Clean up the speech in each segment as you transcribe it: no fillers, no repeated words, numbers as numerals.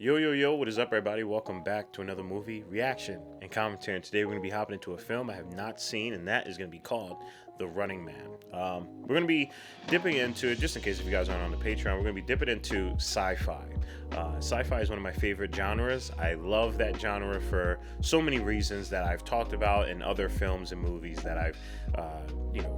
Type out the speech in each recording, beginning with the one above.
Yo, yo, yo, what is up, everybody? Welcome back to another movie reaction and commentary. And today we're going to be hopping into a film I have not seen, and that is going to be called The Running Man. We're going to be dipping into it, just in case if you guys aren't on the Patreon, we're going to be dipping into sci-fi. Sci-fi is one of my favorite genres. I love that genre for so many reasons that I've talked about in other films and movies that I've,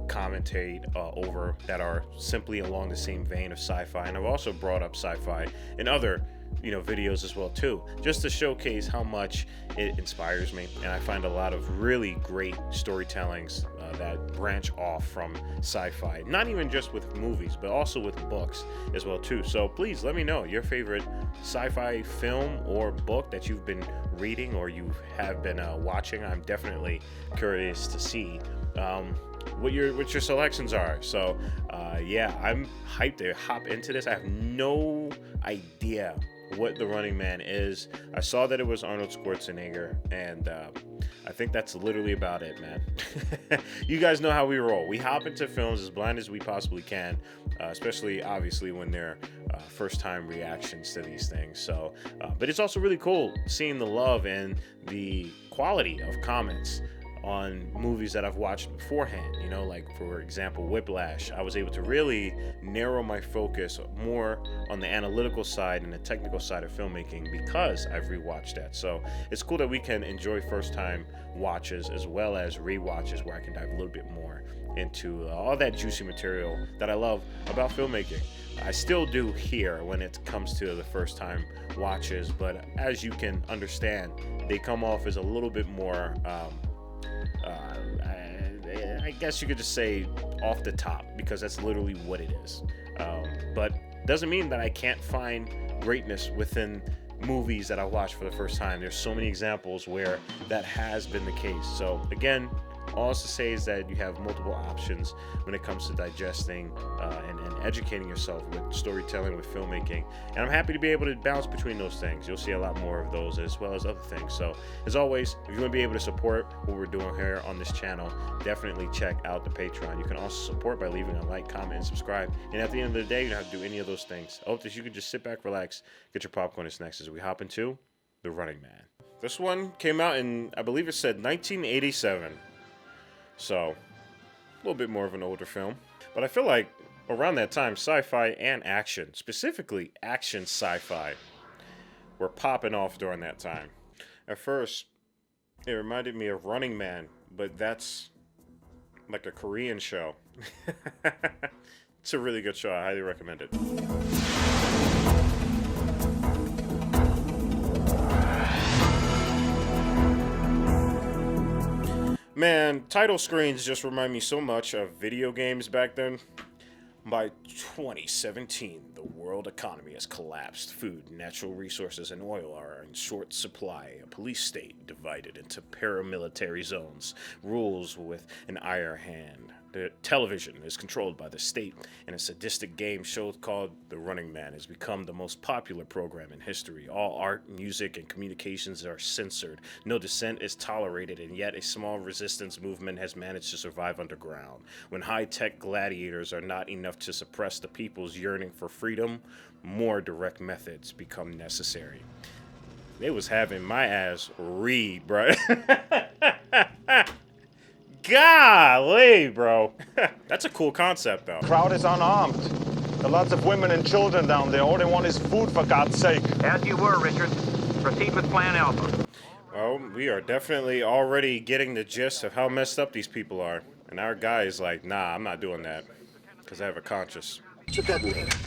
commentate over that are simply along the same vein of sci-fi. And I've also brought up sci-fi in other videos as well too, just to showcase how much it inspires me. And I find a lot of really great storytellings that branch off from sci-fi, not even just with movies but also with books as well too. So please let me know your favorite sci-fi film or book that you've been reading or you have been watching. I'm definitely curious to see what your selections are. So yeah, I'm hyped to hop into this. I have no idea what The Running Man is. I saw that it was Arnold Schwarzenegger, and I think that's literally about it, man. You guys know how we roll. We hop into films as blind as we possibly can, especially obviously when they're first-time reactions to these things. So, but it's also really cool seeing the love and the quality of comments on movies that I've watched beforehand. Like for example, Whiplash. I was able to really narrow my focus more on the analytical side and the technical side of filmmaking because I've rewatched that. So it's cool that we can enjoy first-time watches as well as rewatches where I can dive a little bit more into all that juicy material that I love about filmmaking. I still do here when it comes to the first-time watches, but as you can understand, they come off as a little bit more I guess you could just say off the top, because that's literally what it is. But doesn't mean that I can't find greatness within movies that I watch for the first time. There's so many examples where that has been the case. So again, all to say is that you have multiple options when it comes to digesting and educating yourself with storytelling, with filmmaking. And I'm happy to be able to bounce between those things. You'll see a lot more of those as well as other things. So as always, if you want to be able to support what we're doing here on this channel, definitely check out the Patreon. You can also support by leaving a like, comment, and subscribe. And at the end of the day, you don't have to do any of those things. I hope that you can just sit back, relax, get your popcorn and snacks as we hop into The Running Man. This one came out in, I believe it said 1987. So, a little bit more of an older film. But I feel like around that time, sci-fi and action, specifically action sci-fi, were popping off during that time. At first, it reminded me of Running Man, but that's like a Korean show. It's a really good show. I highly recommend it. Man, title screens just remind me so much of video games back then. By 2017, the world economy has collapsed. Food, natural resources, and oil are in short supply. A police state divided into paramilitary zones rules with an iron hand. The television is controlled by the state, and a sadistic game show called The Running Man has become the most popular program in history. All art, music, and communications are censored. No dissent is tolerated, and yet a small resistance movement has managed to survive underground. When high-tech gladiators are not enough to suppress the people's yearning for freedom, more direct methods become necessary. They was having my ass read, bro. Golly, bro. That's a cool concept, though. Crowd is unarmed. There are lots of women and children down there. All they want is food, for God's sake. As you were, Richard. Proceed with Plan Alpha. Well, we are definitely already getting the gist of how messed up these people are. And our guy is like, nah, I'm not doing that. Because I have a conscience. It's a detonator.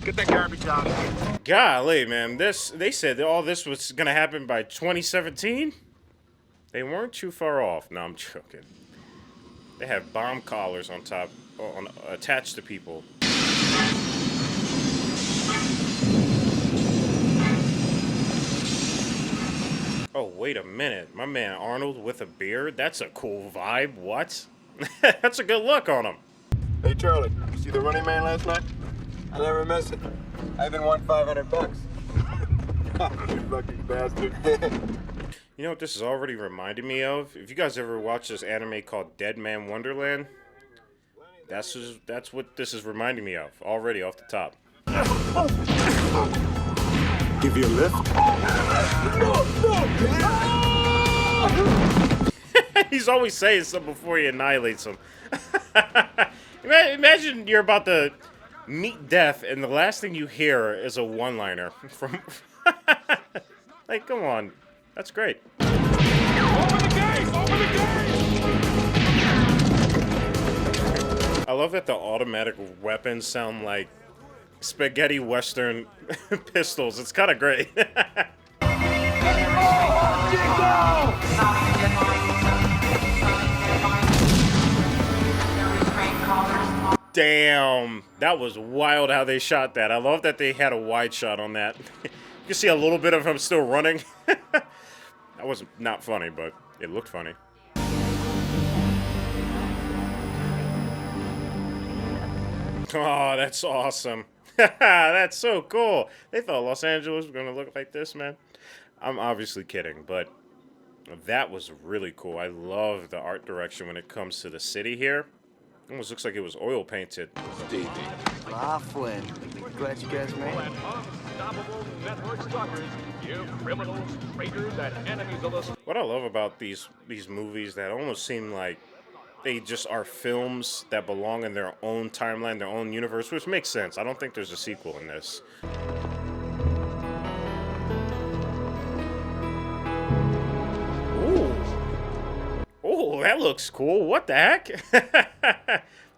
Get that garbage out of here. Golly, man. They said that all this was going to happen by 2017? They weren't too far off. No, I'm joking. They have bomb collars on top, attached to people. Oh, wait a minute. My man Arnold with a beard? That's a cool vibe. What? That's a good look on him. Hey, Charlie, you see The Running Man last night? I never miss it. I even won $500. You fucking bastard. You know what this is already reminding me of? If you guys ever watched this anime called Dead Man Wonderland, that's what this is reminding me of already off the top. Give you a lift? He's always saying something before he annihilates him. Imagine you're about to meet death, and the last thing you hear is a one-liner from. Like, come on, that's great. Open the gates! Open the gates! I love that the automatic weapons sound like spaghetti western pistols. It's kind of great. Damn, that was wild how they shot that. I love that they had a wide shot on that. You can see a little bit of him still running. That was not funny, but it looked funny. Oh, that's awesome. That's so cool. They thought Los Angeles was going to look like this, man. I'm obviously kidding, but that was really cool. I love the art direction when it comes to the city here. Almost looks like it was oil painted. Stevie. Laughlin. Glad you guys made it. Unstoppable network stalkers, you criminals, traitors, and enemies of the... What I love about these movies that almost seem like they just are films that belong in their own timeline, their own universe, which makes sense. I don't think there's a sequel in this. Ooh. Oh, that looks cool. What the heck?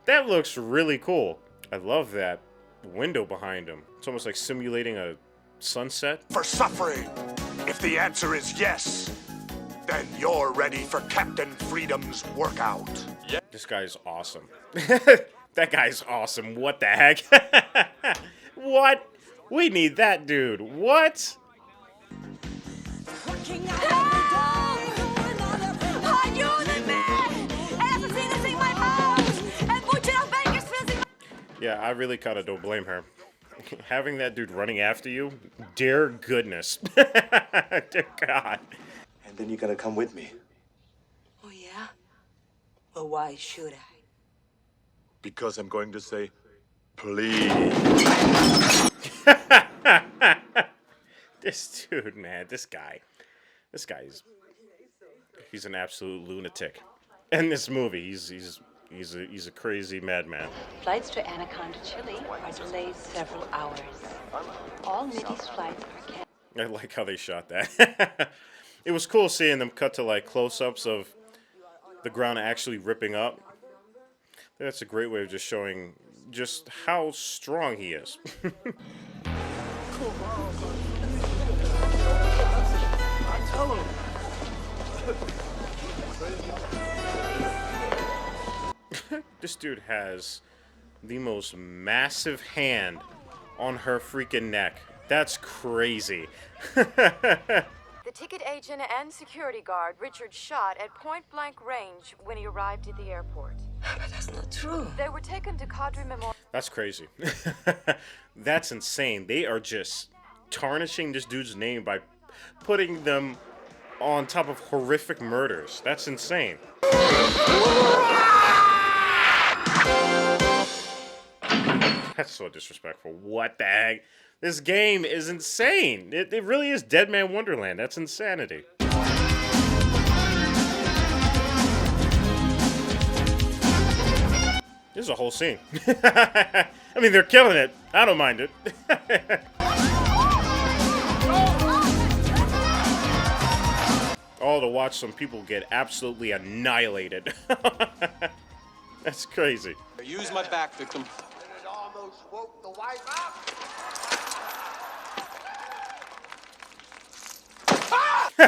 That looks really cool. I love that window behind him. It's almost like simulating a sunset. For suffering? If the answer is yes, then you're ready for Captain Freedom's workout. This guy's awesome. That guy's awesome. What the heck? What? We need that dude. What? Yeah, I really kind of don't blame her. Having that dude running after you, dear goodness. Dear God. And then you're gonna come with me. Oh, yeah? Well, why should I? Because I'm going to say, please. This dude, man, this guy's he's an absolute lunatic. In this movie, he's a crazy madman. Flights to Anaconda, Chile are delayed several hours. All Mideast flights are canceled. I like how they shot that. It was cool seeing them cut to like close-ups of the ground actually ripping up. That's a great way of just showing just how strong he is. This dude has the most massive hand on her freaking neck. That's crazy. The ticket agent and security guard Richard shot at point-blank range when he arrived at the airport. But that's not true. They were taken to Cadre Memorial. That's crazy. That's insane. They are just tarnishing this dude's name by putting them on top of horrific murders. That's insane. That's so disrespectful. What the heck? This game is insane. It really is Dead Man Wonderland. That's insanity. This is a whole scene. I mean, they're killing it. I don't mind it. All to watch some people get absolutely annihilated. That's crazy. Use my back, victim. It almost woke the wife up.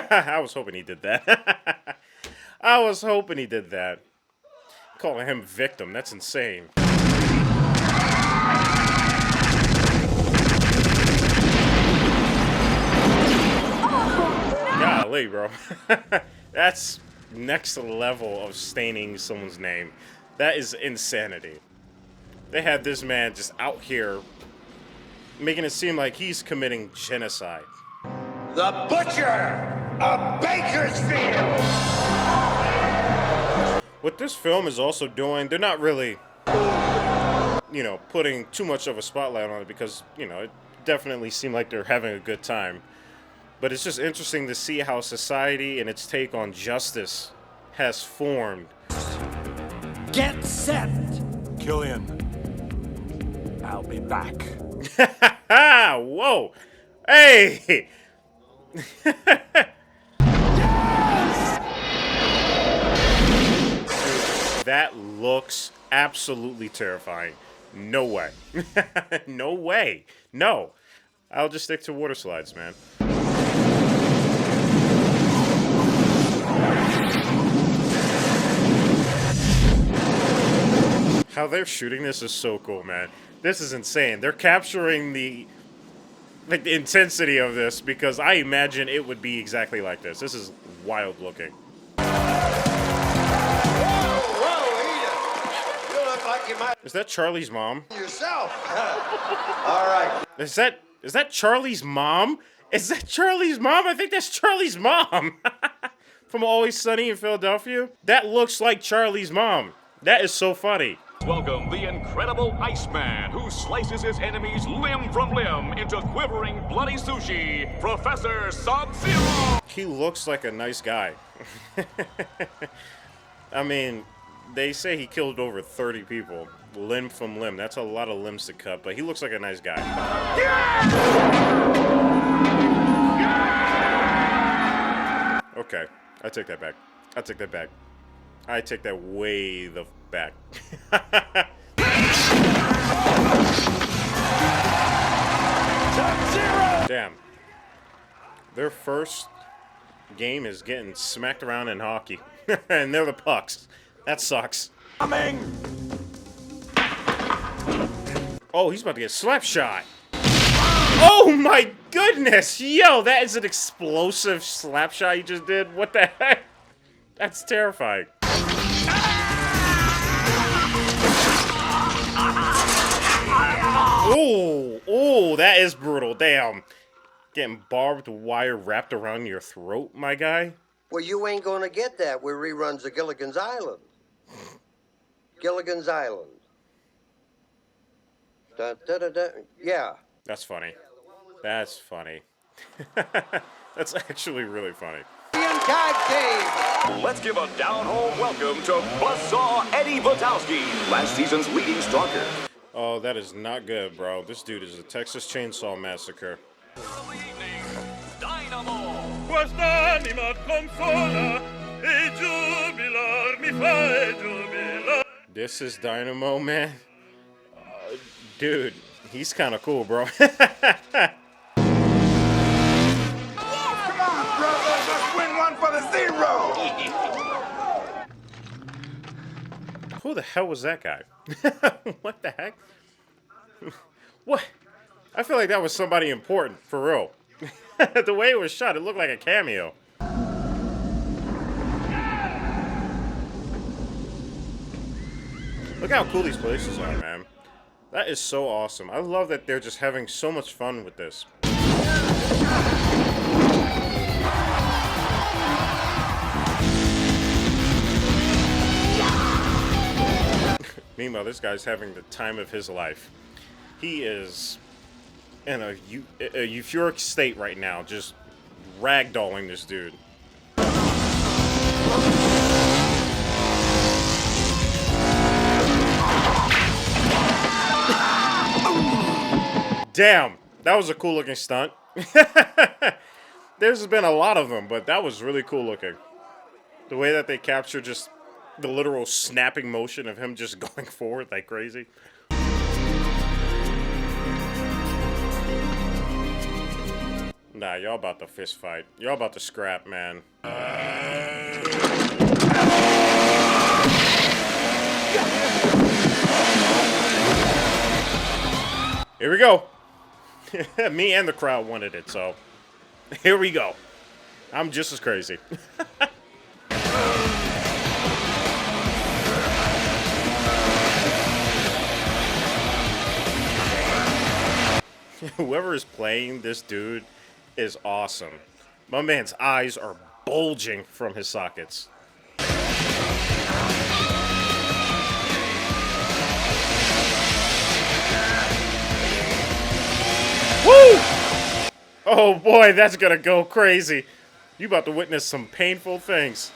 I was hoping he did that. I was hoping he did that. Calling him victim, that's insane. Golly, bro. That's next level of staining someone's name. That is insanity. They had this man just out here making it seem like he's committing genocide. The Butcher of Bakersfield! What this film is also doing, they're not really you know, putting too much of a spotlight on it because, you know, it definitely seemed like they're having a good time. But it's just interesting to see how society and its take on justice has formed. Get set! Killian, I'll be back. Whoa! Hey! That looks absolutely terrifying. No way. No way. No. I'll just stick to water slides, man. How they're shooting this is so cool, man. This is insane. They're capturing the intensity of this because I imagine it would be exactly like this. This is wild looking. Is that Charlie's mom? Yourself. All right. Is that Charlie's mom? Is that Charlie's mom? I think that's Charlie's mom. From Always Sunny in Philadelphia. That looks like Charlie's mom. That is so funny. Welcome the incredible Iceman, who slices his enemies limb from limb into quivering bloody sushi, Professor Sub-Zero! He looks like a nice guy. I mean, they say he killed over 30 people, limb from limb. That's a lot of limbs to cut, but he looks like a nice guy. Okay, I take that back. I take that back. I take that way the back. Damn. Their first game is getting smacked around in hockey. And they're the pucks. That sucks. Coming! Oh, he's about to get slap shot. Oh my goodness! Yo, that is an explosive slap shot he just did. What the heck? That's terrifying. Oh, that is brutal. Damn. Getting barbed wire wrapped around your throat, my guy. Well, you ain't gonna get that with reruns of Gilligan's Island. Gilligan's Island. Da, da, da, da. Yeah. That's funny. That's funny. That's actually really funny. Let's give a down-home welcome to Buzzsaw Eddie Butowski, last season's leading stalker. Oh, that is not good, bro. This dude is a Texas Chainsaw Massacre. Dynamo! Quest'anima consola e giubilar mi fa giubilar. This is Dynamo, man. Dude, he's kind of cool, bro. Come on, brother! Let's win one for the zero! Who the hell was that guy? What the heck? What? I feel like that was somebody important, for real. The way it was shot, it looked like a cameo. Look how cool these places are, man. That is so awesome. I love that they're just having so much fun with this. Meanwhile, this guy's having the time of his life. He is in a euphoric state right now, just ragdolling this dude. Damn, that was a cool looking stunt. There's been a lot of them, but that was really cool looking. The way that they captured just the literal snapping motion of him just going forward like crazy. Nah, y'all about to fist fight. Y'all about to scrap, man. Here we go. Me and the crowd wanted it, so here we go. I'm just as crazy. Whoever is playing this dude is awesome. My man's eyes are bulging from his sockets. Woo! Oh boy, that's gonna go crazy. You about to witness some painful things.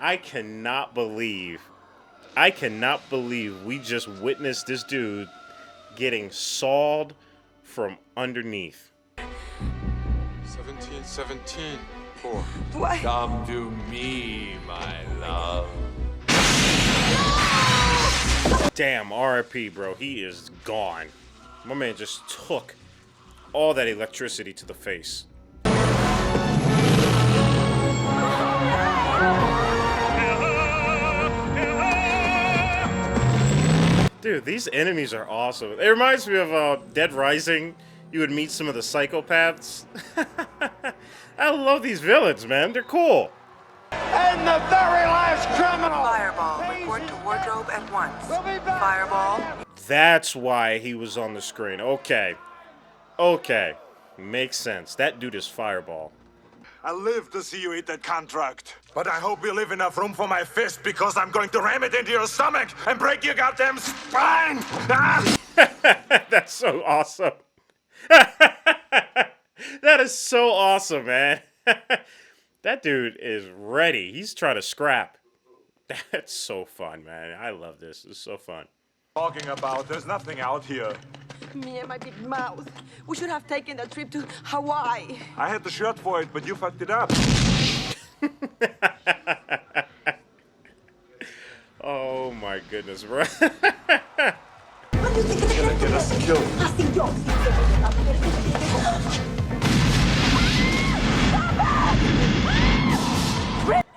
I cannot believe we just witnessed this dude getting sawed from underneath. 1717. 4. Why? Come to me, my love. Damn, RIP, bro. He is gone. My man just took all that electricity to the face. Dude, these enemies are awesome. It reminds me of Dead Rising. You would meet some of the psychopaths. I love these villains, man. They're cool. And the very last criminal! Fireball, report to wardrobe at once. Fireball. That's why he was on the screen. Okay. Okay. Makes sense. That dude is Fireball. I live to see you eat that contract. But I hope you leave enough room for my fist, because I'm going to ram it into your stomach and break your goddamn spine! Ah! That's so awesome. That is so awesome, man. That dude is ready. He's trying to scrap. That's so fun, man. I love this. It's so fun. Talking about, there's nothing out here. Me and my big mouth. We should have taken the trip to Hawaii. I had the shirt for it, but you fucked it up. Oh my goodness, bro. Get us killed.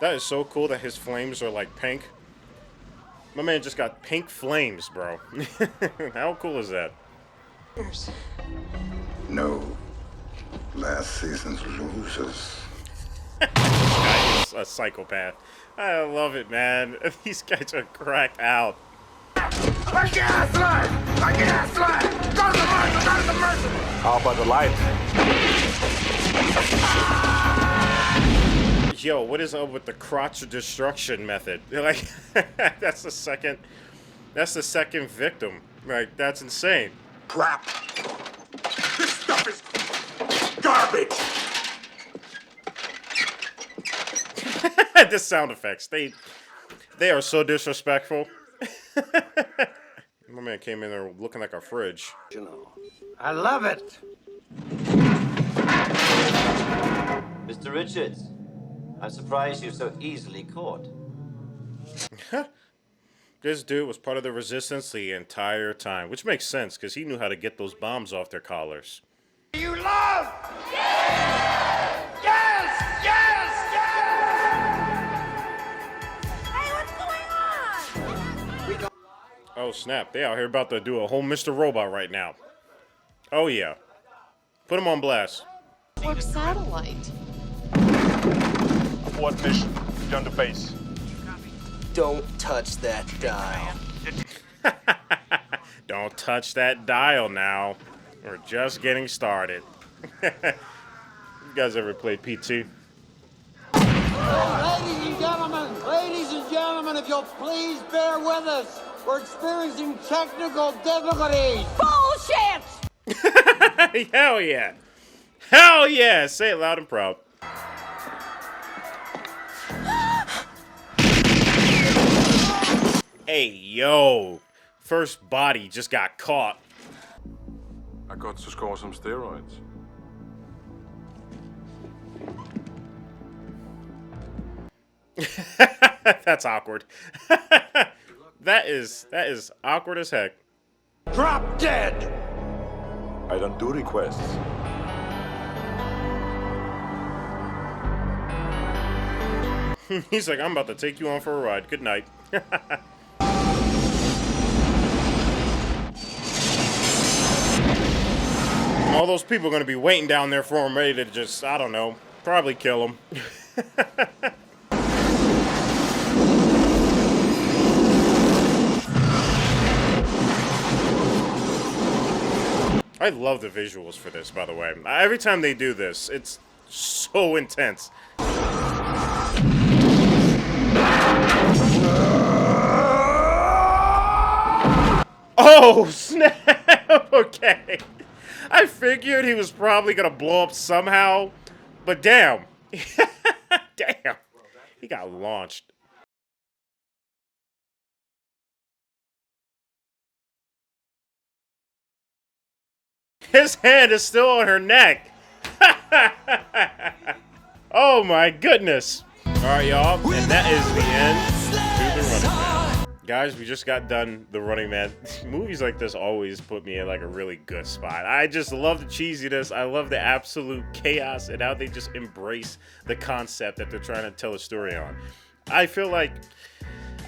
That is so cool that his flames are like pink. My man just got pink flames, bro. How cool is that? No. Last season's losers. Guy is a psychopath. I love it, man. These guys are cracked out. I can't slide! I can't slide! Go to the mercy! Go to the mercy! How about the light? Yo, what is up with the crotch destruction method? Like, that's the second victim. Like, that's insane. Crap! This stuff is garbage! The sound effects, they are so disrespectful. My man came in there looking like a fridge. You know, I love it. Mr. Richards, I'm surprised you're so easily caught. This dude was part of the resistance the entire time, which makes sense because he knew how to get those bombs off their collars. You love! Yes! Yes! Yes! Hey, what's going on? Oh snap, they out here about to do a whole Mr. Robot right now. Oh yeah. Put him on blast. Work satellite. What mission? Return to base. Don't touch that dial. Don't touch that dial now. We're just getting started. You guys ever played PT? Ladies and gentlemen, if you'll please bear with us. We're experiencing technical difficulties. Bullshit! Hell yeah. Hell yeah. Say it loud and proud. Hey, yo. First body just got caught. I got to score some steroids. That's awkward. That is awkward as heck. Drop dead! I don't do requests. He's like, I'm about to take you on for a ride. Good night. All those people are going to be waiting down there for him, ready to just, I don't know, probably kill him. I love the visuals for this, by the way. Every time they do this, it's so intense. Oh, snap! Okay. I figured he was probably going to blow up somehow, but damn. Damn. He got launched. His hand is still on her neck. Oh my goodness. Alright, y'all. And that is the end to The Running Man. Guys, we just got done The Running Man. Movies like this always put me in like a really good spot. I just love the cheesiness. I love the absolute chaos and how they just embrace the concept that they're trying to tell a story on. I feel like,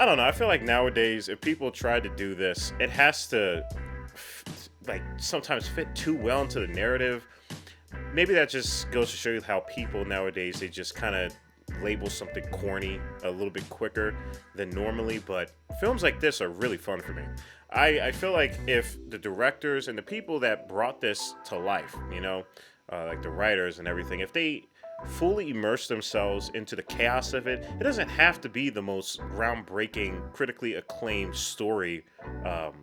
I don't know, I feel like nowadays if people try to do this, it has to like sometimes fit too well into the narrative. Maybe that just goes to show you how people nowadays, they just kind of label something corny a little bit quicker than normally, but films like this are really fun for me. I feel like if the directors and the people that brought this to life, you know, like the writers and everything, if they fully immerse themselves into the chaos of it, it doesn't have to be the most groundbreaking, critically acclaimed story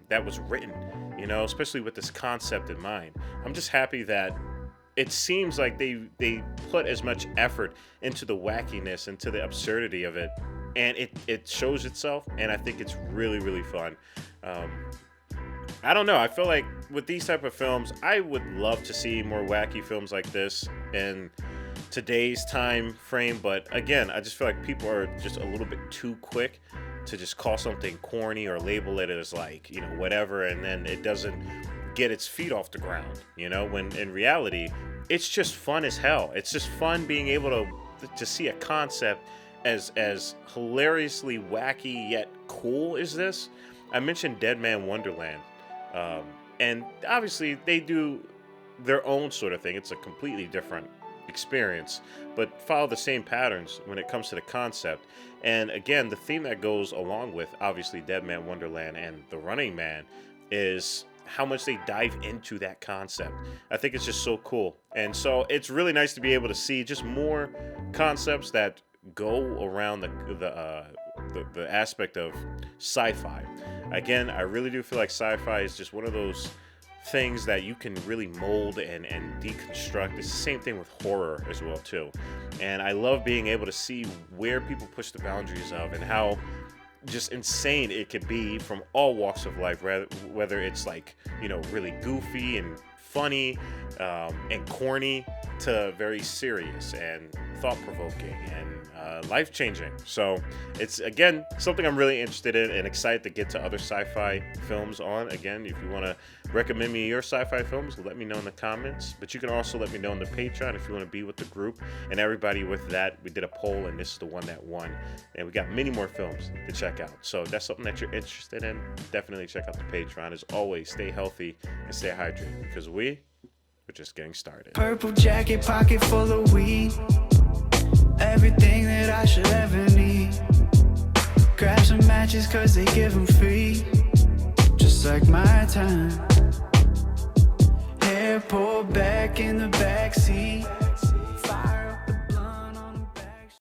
that was written, you know, especially with this concept in mind. I'm just happy that it seems like they put as much effort into the wackiness, into the absurdity of it, and it shows itself, and I think it's really, really fun. I don't know, I feel like with these type of films, I would love to see more wacky films like this in today's time frame, but again, I just feel like people are just a little bit too quick to just call something corny or label it as like, you know, whatever, and then it doesn't get its feet off the ground, you know, when in reality it's just fun as hell. It's just fun being able to see a concept as hilariously wacky yet cool as this. I mentioned Dead Man Wonderland, and obviously they do their own sort of thing. It's a completely different experience, but follow the same patterns when it comes to the concept. And again, the theme that goes along with obviously Dead Man Wonderland and The Running Man is how much they dive into that concept. I think it's just so cool. And so it's really nice to be able to see just more concepts that go around the aspect of sci-fi. Again, I really do feel like sci-fi is just one of those things that you can really mold and deconstruct. It's the same thing with horror as well too. And I love being able to see where people push the boundaries of and how just insane it could be from all walks of life, whether it's like, you know, really goofy and funny and corny to very serious and thought-provoking and life-changing. So it's, again, something I'm really interested in and excited to get to other sci-fi films on. Again, if you want to recommend me your sci-fi films, let me know in the comments. But you can also let me know on the Patreon if you want to be with the group. And everybody with that, we did a poll, and this is the one that won. And we got many more films to check out. So if that's something that you're interested in, definitely check out the Patreon. As always, stay healthy and stay hydrated, because we're just getting started. Purple jacket, pocket full of weed. Everything that I should ever need. Grab some matches cause they give them free. Just like my time. Hair pulled back in the backseat.